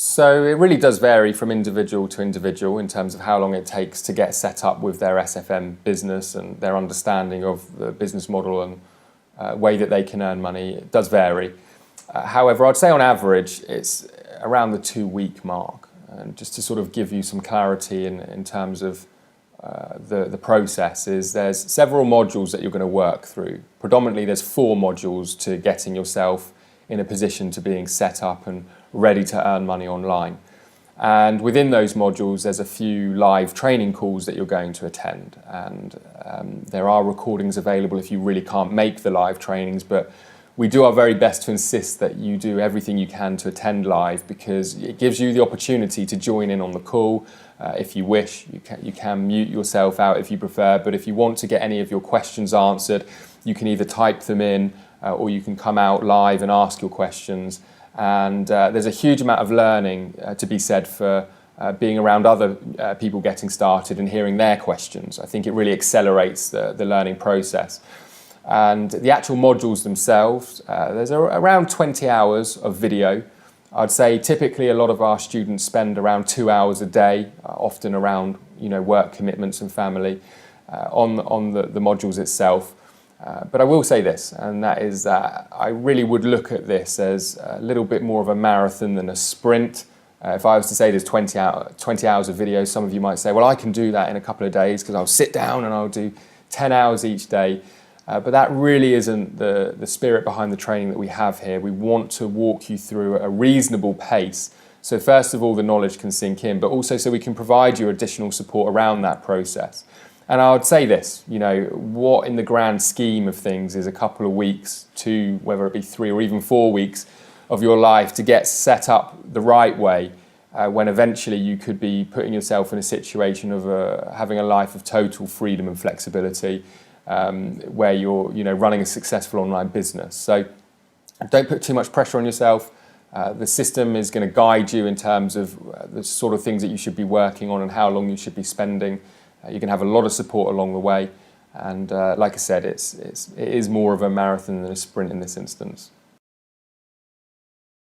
So it really does vary from individual to individual in terms of how long it takes to get set up with their SFM business and their understanding of the business model and way that they can earn money. It does vary. However, I'd say on average it's around the 2-week mark. And just to sort of give you some clarity in terms of the process, is there's several modules that you're going to work through. Predominantly there's 4 modules to getting yourself in a position to being set up and ready to earn money online. And within those modules, there's a few live training calls that you're going to attend. And there are recordings available if you really can't make the live trainings, but we do our very best to insist that you do everything you can to attend live, because it gives you the opportunity to join in on the call. If you wish, you can mute yourself out if you prefer, but if you want to get any of your questions answered, you can either type them in or you can come out live and ask your questions. And there's a huge amount of learning to be said for being around other people getting started and hearing their questions. I think it really accelerates the learning process. And the actual modules themselves, there's around 20 hours of video. I'd say typically a lot of our students spend around 2 hours a day, often around work commitments and family, on the modules itself. But I will say this, and that is that I really would look at this as a little bit more of a marathon than a sprint. If I was to say there's 20 hours of video, some of you might say, well, I can do that in a couple of days because I'll sit down and I'll do 10 hours each day. But that really isn't the spirit behind the training that we have here. We want to walk you through a reasonable pace. So first of all, the knowledge can sink in, but also so we can provide you additional support around that process. And I would say this, what in the grand scheme of things is a couple of weeks to, whether it be 3 or even 4 weeks of your life to get set up the right way, when eventually you could be putting yourself in a situation of having a life of total freedom and flexibility, where you're running a successful online business. So don't put too much pressure on yourself. The system is going to guide you in terms of the sort of things that you should be working on and how long you should be spending. You can have a lot of support along the way, and like I said, it is more of a marathon than a sprint in this instance.